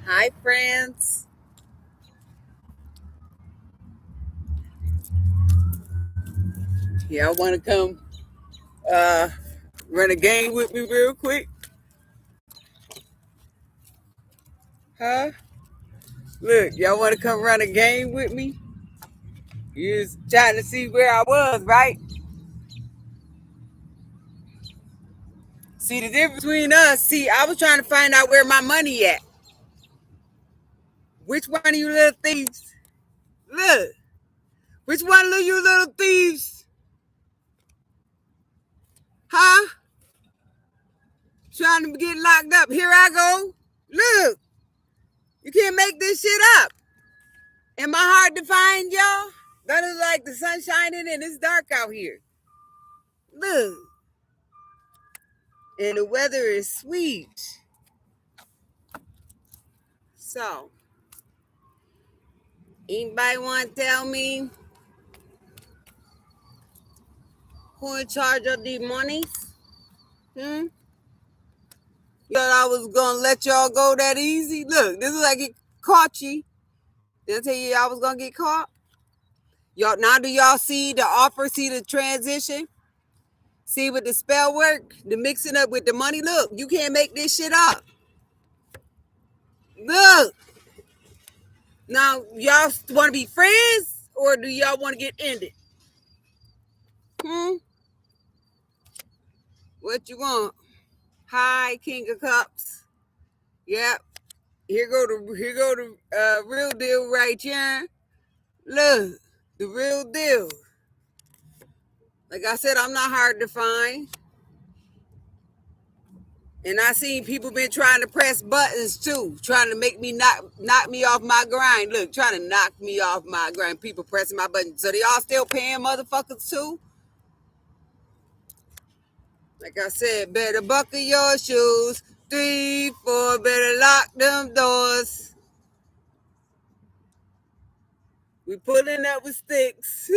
Hi, friends. Y'all want to come uh, run a game with me real quick? Huh? Look, y'all want to come run a game with me? You was trying to see where I was, right? See, the difference between us, see, I was trying to find out where my money at. Which one of you little thieves? Look, which one of you little thieves? Huh? Trying to get locked up. Here I go. Look, you can't make this shit up. Am I hard to find, y'all? That is like the sun shining and it's dark out here. Look, and the weather is sweet. So, anybody want to tell me who in charge of the monies? You thought I was gonna let y'all go that easy? Look, this is like it caught you. Did I tell you I was gonna get caught? Y'all now do y'all see the offer? See the transition? See with the spell work, the mixing up with the money. Look, you can't make this shit up. Look. Now, y'all want to be friends or do y'all want to get ended? What you want? Hi, King of Cups. Yep. Here go the real deal right here. Look, the real deal. Like I said, I'm not hard to find. And I seen people been trying to press buttons too, trying to make me knock me off my grind. Look, trying to knock me off my grind. People pressing my buttons. So they all still paying motherfuckers too? Like I said, better buckle your shoes. 3, 4, better lock them doors. We pulling up with sticks.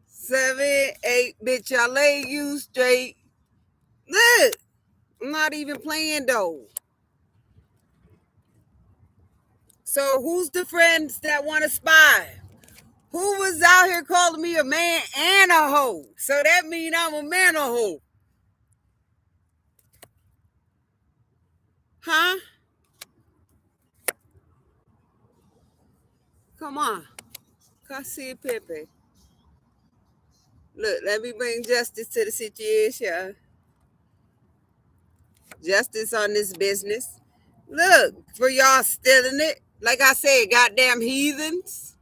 7, 8, bitch, I lay you straight. Look, I'm not even playing though. So who's the friends that want to spy? Who was out here calling me a man and a hoe? So that means I'm a man or hoe. Huh? Come on. Kasi Pepe. Look, let me bring justice to the situation. Justice on this business. Look, for y'all stealing it. Like I said, goddamn heathens.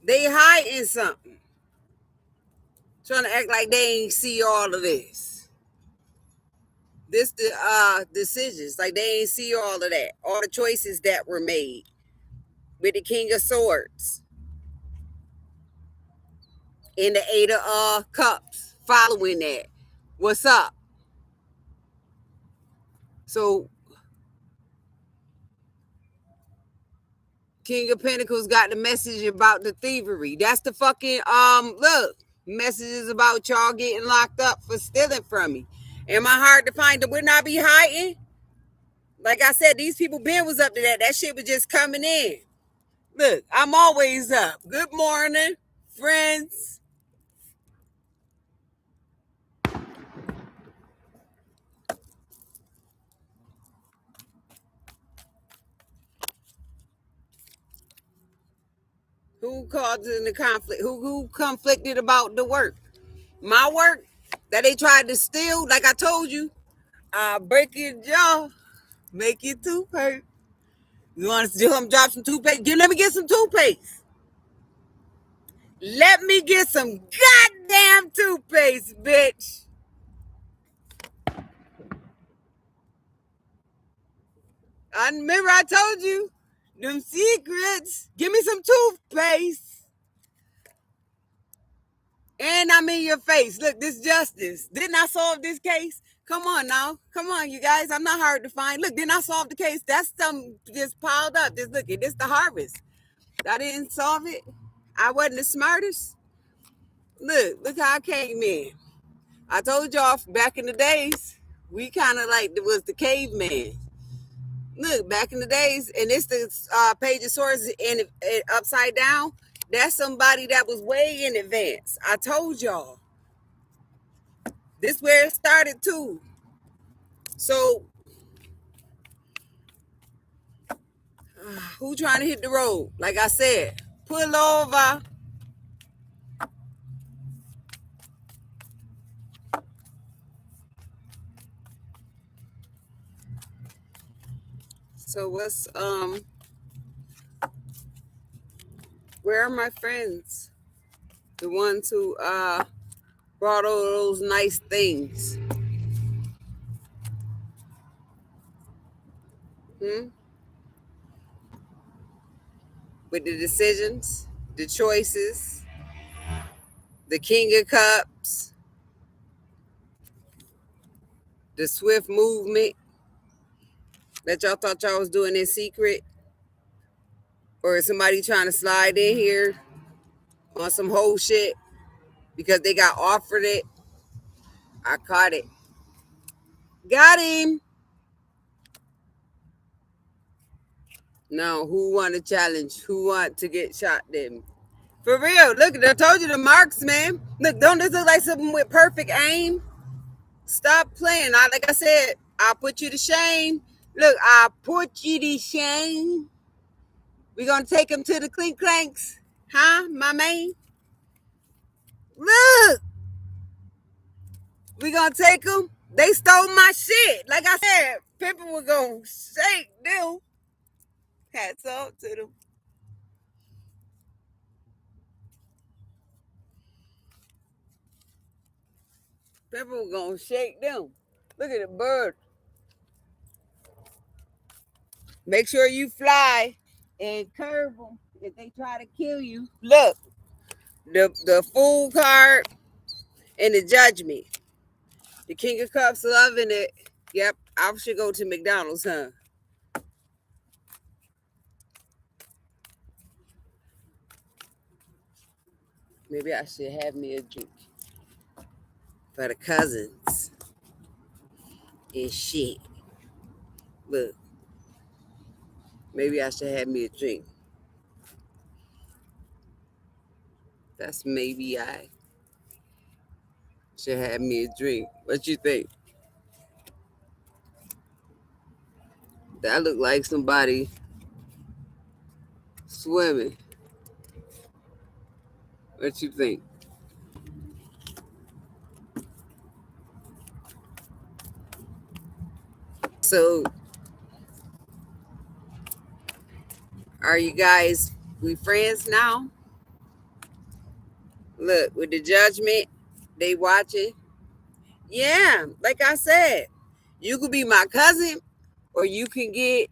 They hiding something. Trying to act like they ain't see all of this. This the decisions. Like they ain't see all of that. All the choices that were made. With the King of Swords. And the Eight of Cups. Following that. What's up? So King of Pentacles got the message about the thievery. That's the fucking look. Messages about y'all getting locked up for stealing from me. Am I hard to find? Wouldn't I be hiding? Like I said, these people Ben was up to that. That shit was just coming in. Look, I'm always up. Good morning, friends. Who caused in the conflict? Who conflicted about the work? My work that they tried to steal. Like I told you, break your jaw, make your tooth hurt. You want to do him drop some toothpaste? Let me get some toothpaste. Let me get some goddamn toothpaste, bitch. I remember I told you them secrets. Give me some toothpaste. And I'm in your face. Look, this justice. Didn't I solve this case? Come on now. Come on, you guys. I'm not hard to find. Look, didn't I solve the case? That's some just piled up. Just look at this the harvest. I didn't solve it. I wasn't the smartest. Look how I came in. I told y'all back in the days, we kind of like was the caveman. Look, back in the days, and it's the page of swords and upside down. That's somebody that was way in advance. I told y'all. This where it started too. So, who trying to hit the road? Like I said, pull over. So what's where are my friends? The ones who brought all those nice things. With the decisions, the choices, the King of Cups, the swift movement that y'all thought y'all was doing in secret, or is somebody trying to slide in here on some whole shit because they got offered it? I caught it. Got him. Now, who want to challenge? Who want to get shot then? For real, look, I told you the marks, man. Look, don't this look like something with perfect aim? Stop playing. Like I said, I'll put you to shame. Look, I'll put you to shame. We gonna take him to the clink clanks. Huh, my man? Look, we gonna take them. They stole my shit. Like I said, people were gonna shake them. Hats off to them. People were gonna shake them. Look at the bird. Make sure you fly and curve them if they try to kill you. Look, the Fool card and the Judgment. The King of Cups loving it. Yep, I should go to McDonald's, huh? Maybe I should have me a drink for the cousins and shit. Look, maybe I should have me a drink. That's maybe I should have me a drink. What you think? That look like somebody swimming. What you think? So, are you guys we friends now? Look, with the Judgment, they watching. Yeah, like I said, you could be my cousin, or you can get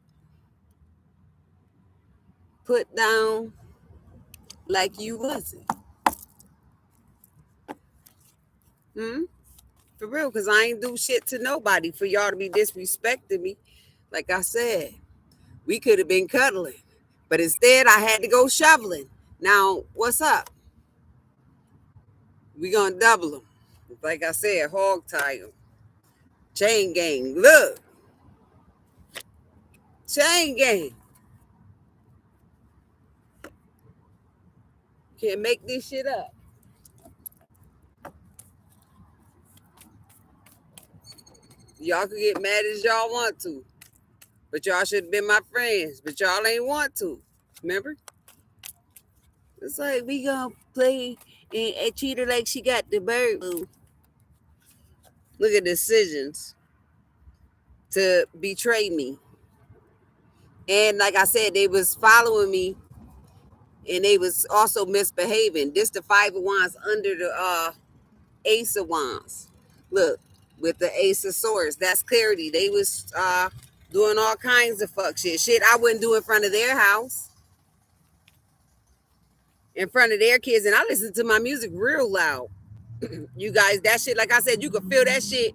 put down like you wasn't. For real, because I ain't do shit to nobody for y'all to be disrespecting me. Like I said, we could have been cuddling, but instead I had to go shoveling. Now, what's up? We gonna double them. Like I said, hog tie them. Chain gang, look. Chain gang. Can't make this shit up. Y'all can get mad as y'all want to. But y'all should have been my friends. But y'all ain't want to. Remember? It's like we gonna play and treat her like she got the bird. Look at decisions to betray me. And like I said, they was following me and they was also misbehaving. This the 5 of Wands under the Ace of Wands. Look, with the Ace of Swords. That's clarity. They was doing all kinds of fuck shit. Shit I wouldn't do in front of their house. In front of their kids. And I listen to my music real loud. You guys, that shit, like I said, you can feel that shit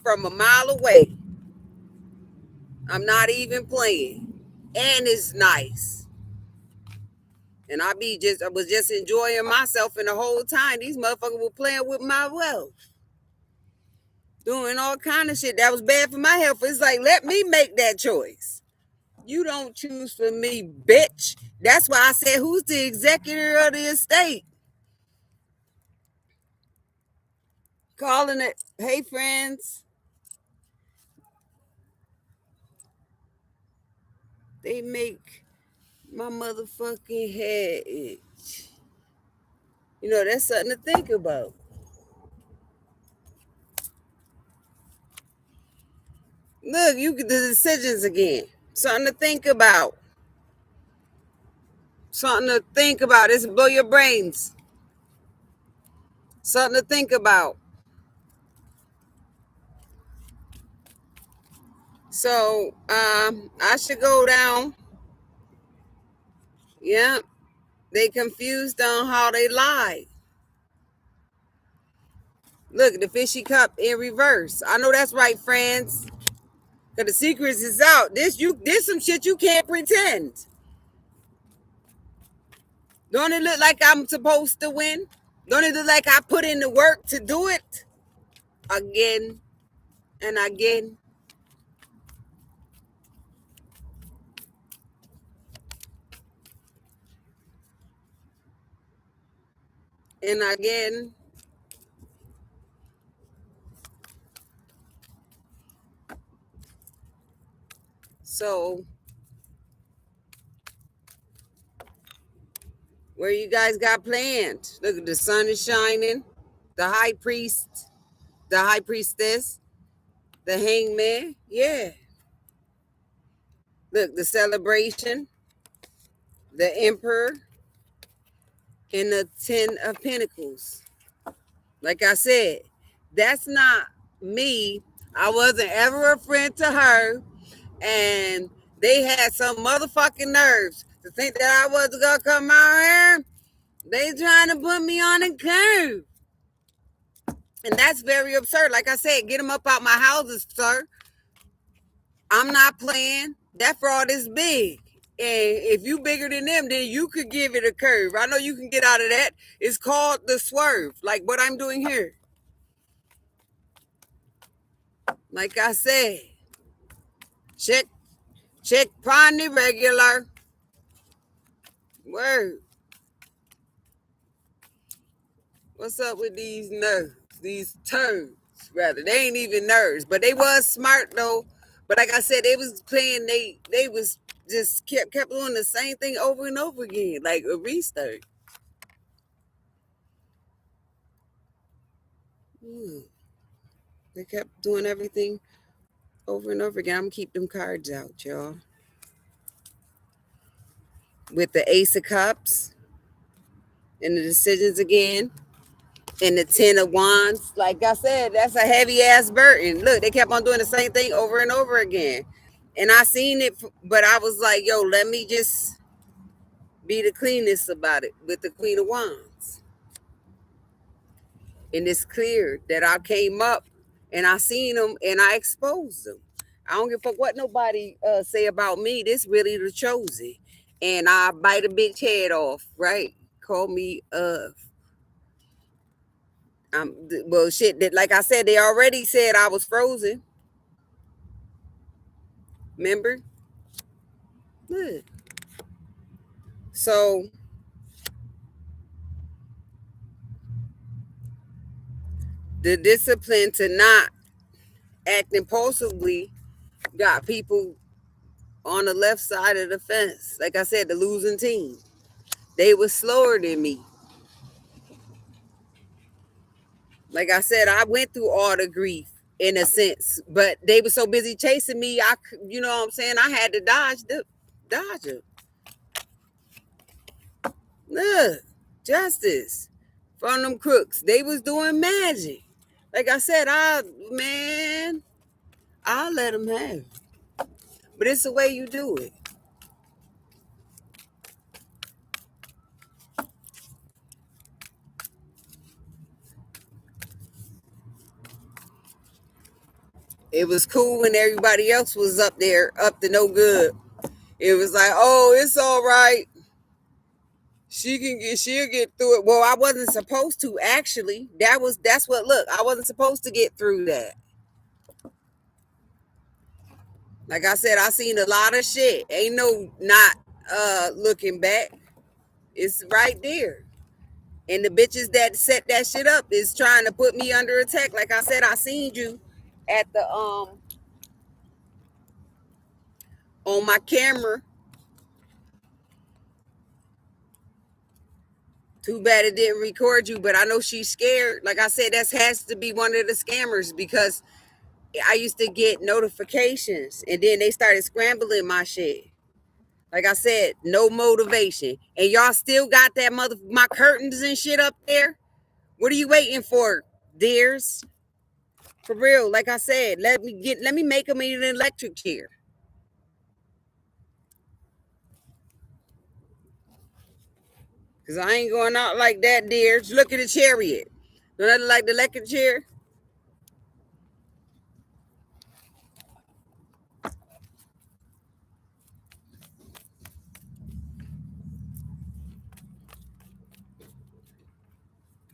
from a mile away. I'm not even playing. And it's nice. And I was just enjoying myself, and the whole time these motherfuckers were playing with my wealth, doing all kind of shit that was bad for my health. It's like, let me make that choice. You don't choose for me, bitch. That's why I said, who's the executor of the estate? Calling it, hey friends. They make my motherfucking head itch. You know, that's something to think about. Look, you get the decisions again. Something to think about. Something to think about. It's blow your brains. Something to think about. So, I should go down. Yeah. They confused on how they lie. Look, the fishy cup in reverse. I know that's right, friends. Cause the secrets is out. This some shit you can't pretend. Don't it look like I'm supposed to win? Don't it look like I put in the work to do it? Again and again. And again. So, where you guys got planned? Look, the sun is shining. The high priest, the high priestess, the hangman. Yeah. Look, the celebration, the emperor, and the 10 of Pentacles. Like I said, that's not me. I wasn't ever a friend to her. And they had some motherfucking nerves to think that I wasn't gonna come out here. They trying to put me on a curve. And that's very absurd. Like I said, get them up out my houses, sir. I'm not playing. That fraud is big. And if you bigger than them, then you could give it a curve. I know you can get out of that. It's called the swerve, like what I'm doing here. Like I said, check upon the regular. Word. What's up with these nerves? These turds, rather. They ain't even nerves, but they was smart though. But like I said, they was playing. They was just kept doing the same thing over and over again, like a restart. They kept doing everything over and over again. I'm gonna keep them cards out, y'all. With the Ace of Cups and the decisions again. And the 10 of Wands, like I said, that's a heavy ass burden. Look, they kept on doing the same thing over and over again. And I seen it, but I was like, yo, let me just be the cleanest about it with the Queen of Wands. And it's clear that I came up and I seen them and I exposed them. I don't give a fuck what nobody say about me. This really the chosen. And I bite a bitch head off, right? Call me well, shit. That, like I said, they already said I was frozen. Remember? Good. So the discipline to not act impulsively got people on the left side of the fence. Like I said, the losing team. They were slower than me. Like I said, I went through all the grief in a sense, but they were so busy chasing me. You know what I'm saying? I had to dodge it. Look, justice from them crooks. They was doing magic. Like I said, I'll let them have it. But it's the way you do it. It was cool when everybody else was up there, up to no good. It was like, oh, it's all right. she'll get through it. Well, I wasn't supposed to actually. That's what look, I wasn't supposed to get through that. Like I said, I seen a lot of shit. Ain't no not looking back. It's right there. And the bitches that set that shit up is trying to put me under attack. Like I said, I seen you at the on my camera. Too bad it didn't record you, but I know she's scared. Like I said, that has to be one of the scammers because I used to get notifications and then they started scrambling my shit. Like I said, no motivation. And y'all still got that my curtains and shit up there? What are you waiting for, dears? For real, like I said, let me make them an electric chair. Cause I ain't going out like that, dears. Look at the chariot. Don't that look like the electric chair?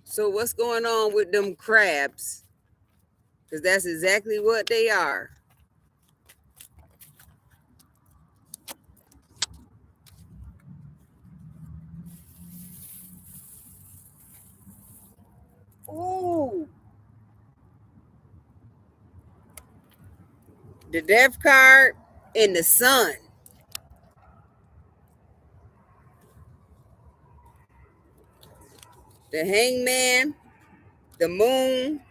So what's going on with them crabs? Because that's exactly what they are. Ooh. The death card and the sun. The hangman, the moon,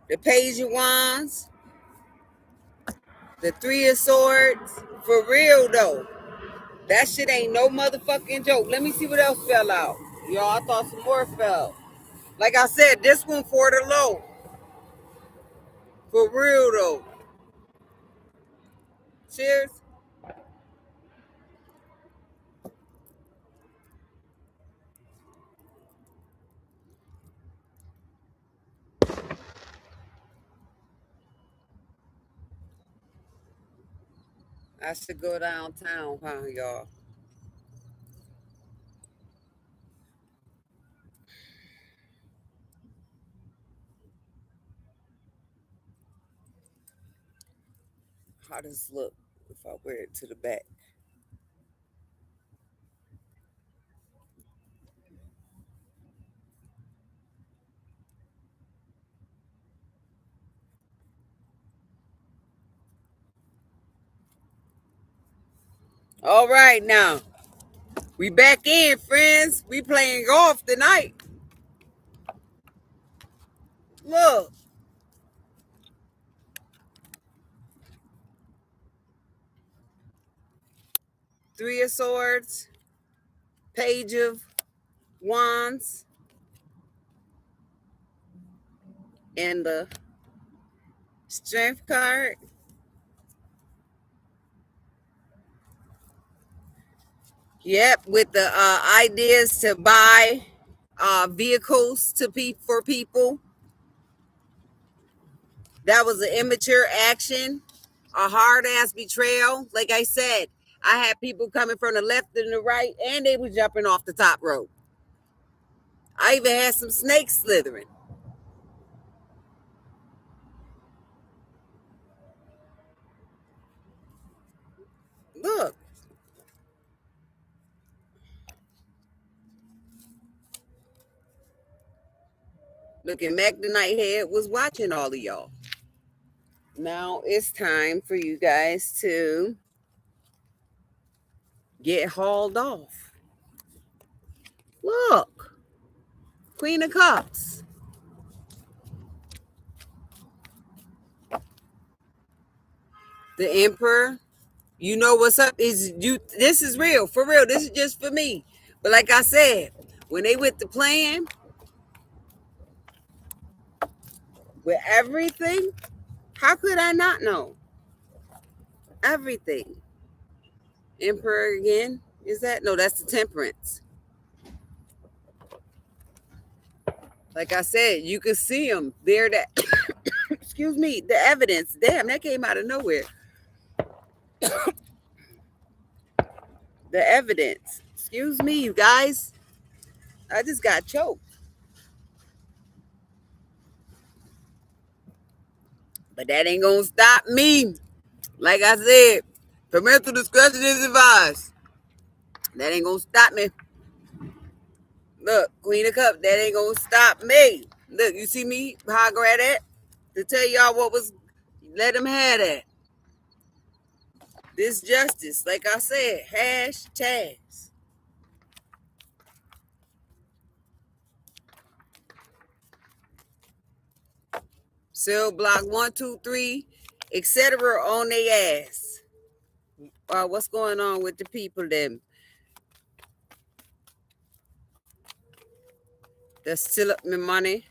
the page of wands, the three of swords. For real though. That shit ain't no motherfucking joke. Let me see what else fell out. Y'all, I thought some more fell. Like I said, this one for the low. For real though. Cheers. I should go downtown, huh, y'all? How does this look if I wear it to the back? All right, now we back in, friends. We playing golf tonight. Look. Three of Swords, Page of Wands, and the Strength card. Yep, with the ideas to buy vehicles for people. That was an immature action, a hard ass betrayal. Like I said, I had people coming from the left and the right, and they were jumping off the top rope. I even had some snakes slithering. Look. Look, and Mac the Nighthead was watching all of y'all. Now it's time for you guys to get hauled off. Look, Queen of Cups. The Emperor. You know what's up? This is real, for real. This is just for me. But like I said, when they went to plan with everything, how could I not know? Everything. Emperor again. Is that? No, that's the Temperance. Like I said, you could see them there. That excuse me, the evidence. Damn, that came out of nowhere. The evidence. Excuse me, you guys. I just got choked. But that ain't gonna stop me. Like I said, parental discretion is advised. That ain't gonna stop me. Look, Queen of Cups, that ain't gonna stop me. Look, you see me how I grab that? To tell y'all what was, let them have that. This justice, like I said, hashtags. Cell block 123, etc. on their ass. What's going on with the people then? That still up my money.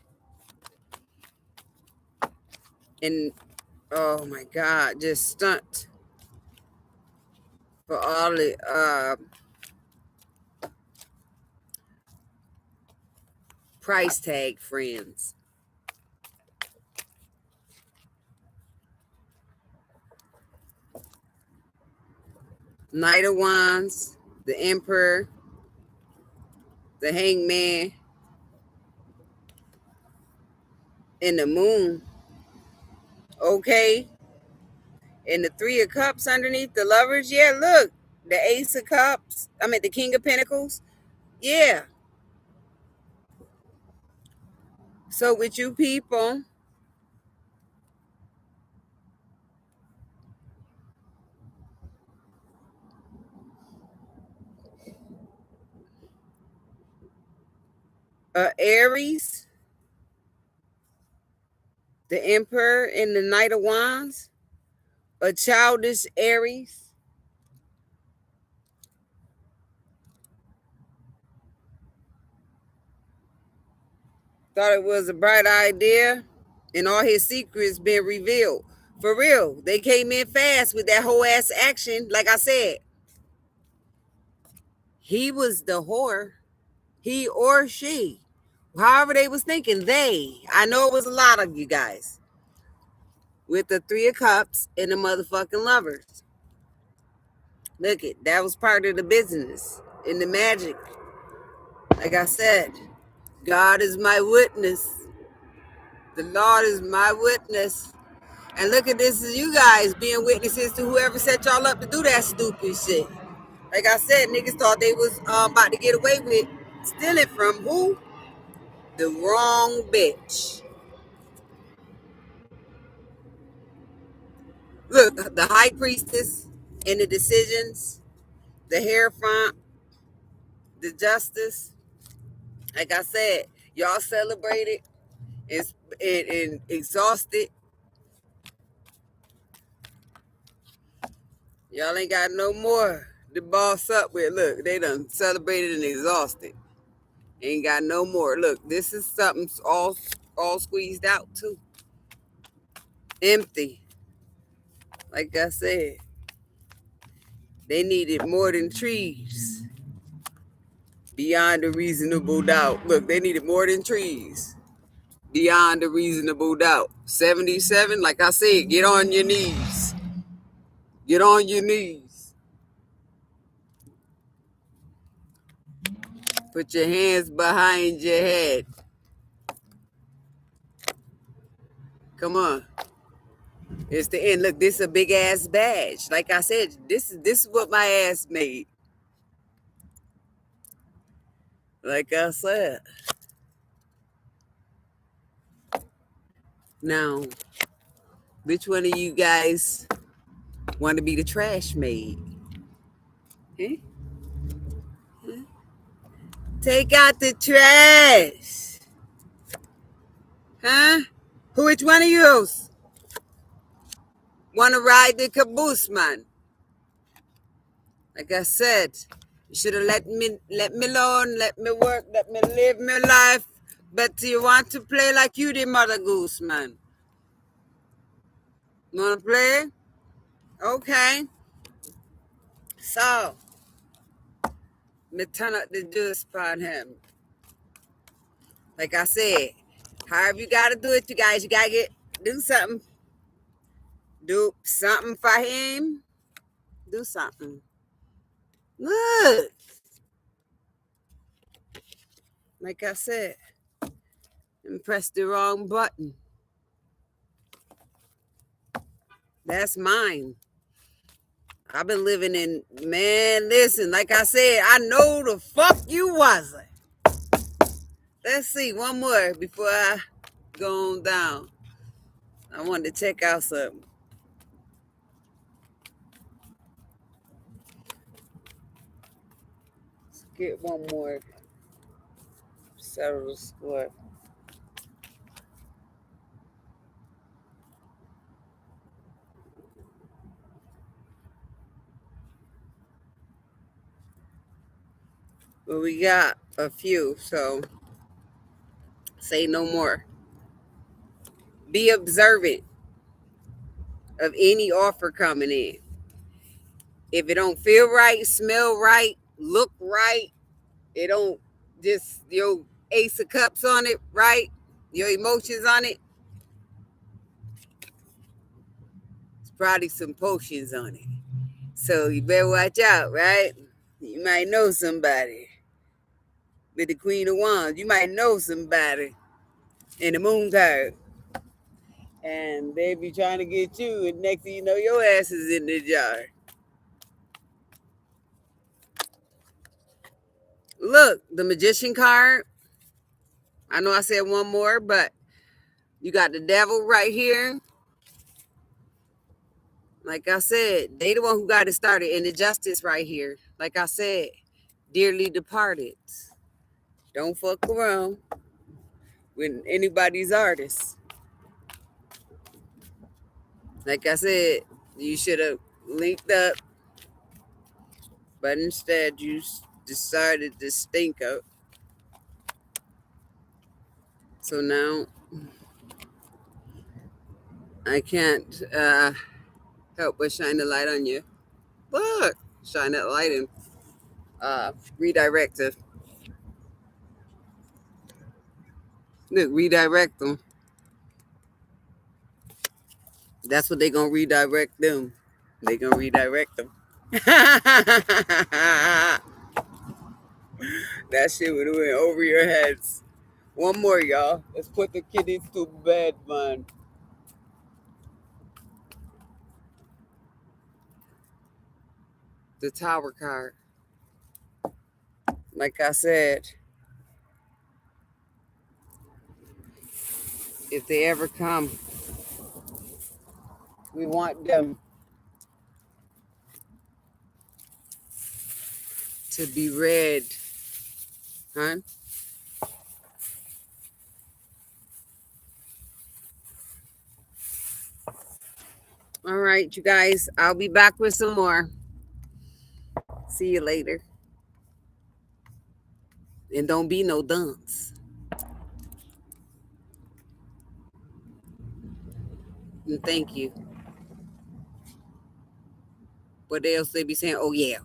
And oh my God, just stunt for all the price tag friends. Knight of Wands, the Emperor, the Hangman, and the Moon. Okay. And the Three of Cups underneath the Lovers. Yeah, look. The Ace of Cups. I mean, the King of Pentacles. Yeah. So with you people, Aries, the Emperor, and the Knight of Wands, a childish Aries. Thought it was a bright idea, and all his secrets been revealed. For real, they came in fast with that whole ass action. Like I said, he was the whore, he or she, however they was thinking. They, I know it was a lot of you guys with the Three of Cups and the motherfucking Lovers. Look it, that was part of the business and the magic. Like I said, God is my witness. The Lord is my witness. And look at this, you guys being witnesses to whoever set y'all up to do that stupid shit. Like I said, niggas thought they was about to get away with stealing from who? The wrong bitch. Look, the High Priestess and the decisions, the Hierophant, the Justice. Like I said, y'all celebrated and exhausted. Y'all ain't got no more to boss up with. Look, they done celebrated and exhausted. Ain't got no more. Look, this is something all squeezed out too. Empty. Like I said, they needed more than trees. Beyond a reasonable doubt. Look, they needed more than trees. Beyond a reasonable doubt. 77, like I said, get on your knees. Get on your knees. Put your hands behind your head. Come on. It's the end. Look, this is a big ass badge. Like I said, this is what my ass made. Like I said. Now, which one of you guys want to be the trash maid? Eh? Take out the trash. Huh? Which one of you want to ride the caboose, man? Like I said, you should have let me alone, let me work, let me live my life. But you want to play like you the Mother Goose, man. You want to play? Okay. So, me turn up the juice upon him. Like I said, however you got to do it, you guys, you got to do something. Do something for him. Do something. Look. Like I said, and press the wrong button. That's mine. I've been living in, man, listen, like I said, I know the fuck you wasn't. Let's see, one more before I go on down. I wanted to check out something. Let's get one more. Settle the score. But we got a few, so say no more. Be observant of any offer coming in. If it don't feel right, smell right, look right, it don't just your ace of cups on it, right? Your emotions on it. It's probably some potions on it. So you better watch out, right? You might know somebody. With the Queen of Wands, you might know somebody in the moon card. And they be trying to get you, and next thing you know, your ass is in the jar. Look, the Magician card. I know I said one more, but you got the devil right here. Like I said, they the one who got it started. And the justice right here. Like I said, dearly departed. Don't fuck around with anybody's artist. Like I said, you should have linked up, but instead you decided to stink up. So now I can't help but shine the light on you. Look, shine that light and redirect it. Look, redirect them. That's what they gonna redirect them. They gonna redirect them. That shit would have went over your heads. One more, y'all. Let's put the kiddies to bed, man. The Tower card. Like I said, if they ever come, we want them to be read, huh? All right, you guys. I'll be back with some more. See you later. And don't be no dunce. And thank you. What else they be saying? Oh, yeah.